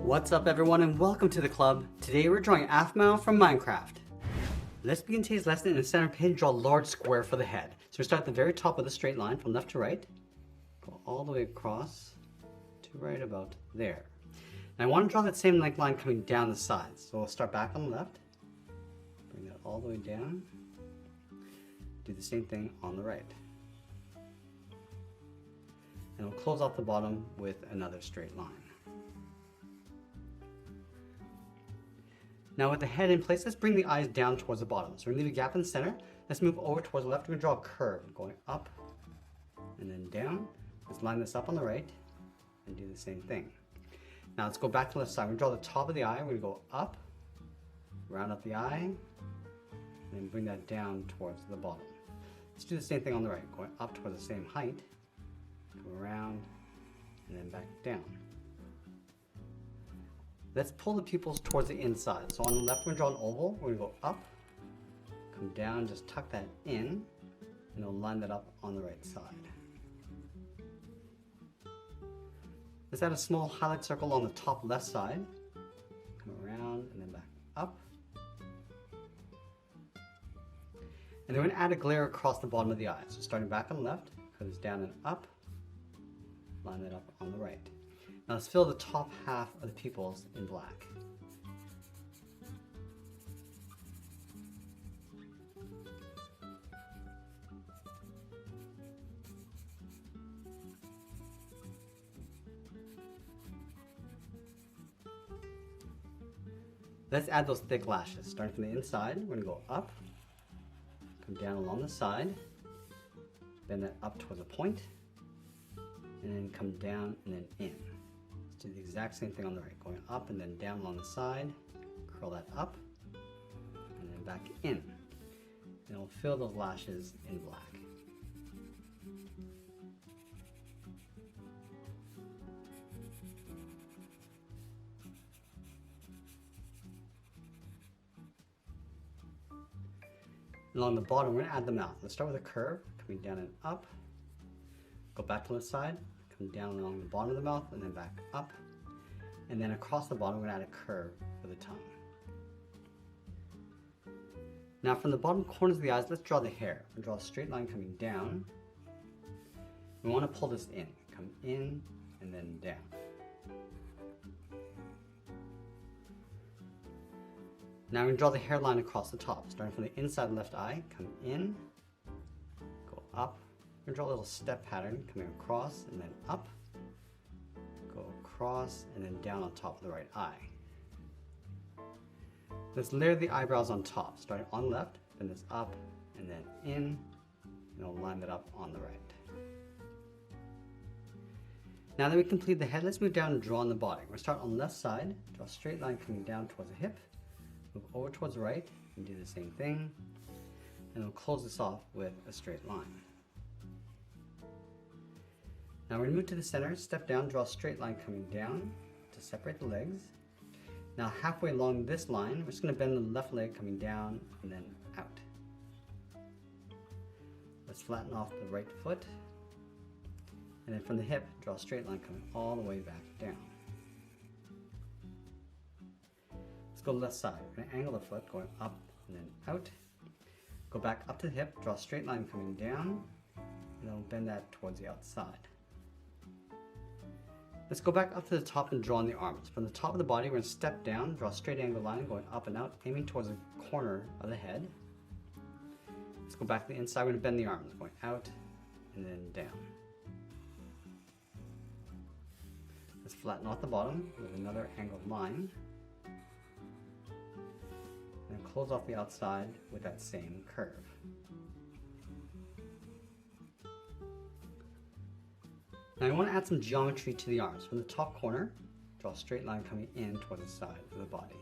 What's up everyone and welcome to the club. Today we're drawing Aphmau from Minecraft. Let's begin today's lesson. In the center page, draw a large square for the head. So we start at the very top of the straight line from left to right. Go all the way across to right about there. Now I want to draw that same length line coming down the sides. So we'll start back on the left. Bring that all the way down. Do the same thing on the right. And we'll close off the bottom with another straight line. Now with the head in place, let's bring the eyes down towards the bottom. So we're going to leave a gap in the center. Let's move over towards the left. We're going to draw a curve going up and then down. Let's line this up on the right and do the same thing. Now let's go back to the left side. We're going to draw the top of the eye. We're going to go up, round up the eye, and then bring that down towards the bottom. Let's do the same thing on the right. Going up towards the same height, go around, and then back down. Let's pull the pupils towards the inside. So on the left, we're going to draw an oval. We're going to go up, come down, just tuck that in, and we'll line that up on the right side. Let's add a small highlight circle on the top left side. Come around and then back up. And then we're going to add a glare across the bottom of the eye. So starting back on the left, goes down and up, line that up on the right. Now let's fill the top half of the pupils in black. Let's add those thick lashes. Starting from the inside, we're going to go up, come down along the side, bend that up towards a point, and then come down and then in. Let's do the exact same thing on the right, going up and then down along the side, curl that up, and then back in. And we'll fill those lashes in black. Along the bottom, we're going to add the mouth. Let's start with a curve, coming down and up, go back to the side, come down along the bottom of the mouth, and then back up. And then across the bottom, we're going to add a curve for the tongue. Now from the bottom corners of the eyes, let's draw the hair. We'll draw a straight line coming down. We want to pull this in. Come in and then down. Now we're going to draw the hairline across the top. Starting from the inside left eye, come in, go up. We're going to draw a little step pattern coming across and then up, go across and then down on top of the right eye. Let's layer the eyebrows on top. Starting on left, bend this up and then in, and we'll line that up on the right. Now that we complete the head, let's move down and draw on the body. We're going to start on the left side, draw a straight line coming down towards the hip, move over towards the right and do the same thing, and we'll close this off with a straight line. Now we're going to move to the center, step down, draw a straight line coming down to separate the legs. Now halfway along this line, we're just going to bend the left leg coming down and then out. Let's flatten off the right foot, and then from the hip, draw a straight line coming all the way back down. Let's go left side. We're going to angle the foot going up and then out. Go back up to the hip, draw a straight line coming down, and then we'll bend that towards the outside. Let's go back up to the top and draw on the arms. From the top of the body, we're going to step down, draw a straight angle line going up and out, aiming towards the corner of the head. Let's go back to the inside. We're going to bend the arms going out and then down. Let's flatten off the bottom with another angled line. And close off the outside with that same curve. Now I want to add some geometry to the arms. From the top corner, draw a straight line coming in toward the side of the body.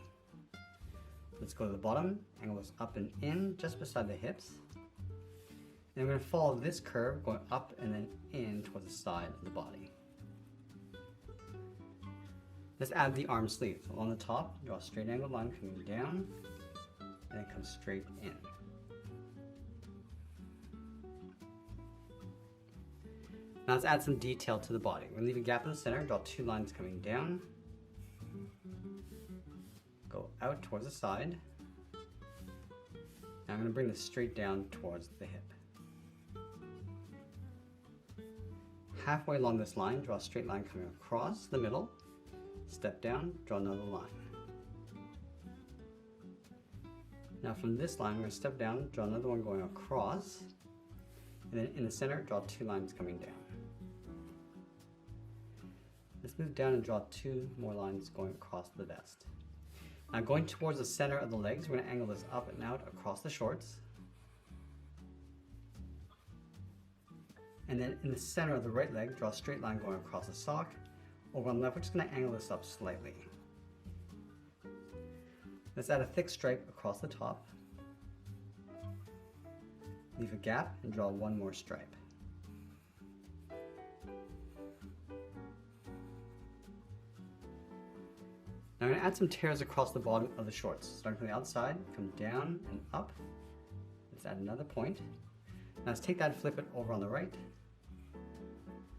Let's go to the bottom, angle this up and in just beside the hips. And we're going to follow this curve going up and then in toward the side of the body. Let's add the arm sleeves. Along the top, draw a straight angled line coming down and then come straight in. Now let's add some detail to the body. We're going to leave a gap in the center, draw two lines coming down, go out towards the side. And I'm going to bring this straight down towards the hip. Halfway along this line, draw a straight line coming across the middle. Step down, draw another line. Now from this line, I'm going to step down, draw another one going across, and then in the center, draw 2 lines coming down. Let's move down and draw 2 more lines going across the vest. Now going towards the center of the legs, we're going to angle this up and out across the shorts. And then in the center of the right leg, draw a straight line going across the sock. Over on the left, we're just going to angle this up slightly. Let's add a thick stripe across the top. Leave a gap and draw 1 more stripe. Now I'm going to add some tears across the bottom of the shorts. Starting from the outside, come down and up. Let's add another point. Now let's take that and flip it over on the right.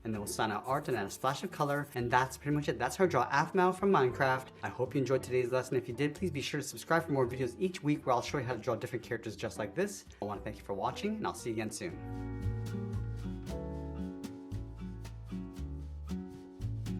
And then we'll sign our art and add a splash of color. And that's pretty much it. That's how to draw Aphmau from Minecraft. I hope you enjoyed today's lesson. If you did, please be sure to subscribe for more videos each week where I'll show you how to draw different characters just like this. I want to thank you for watching, and I'll see you again soon.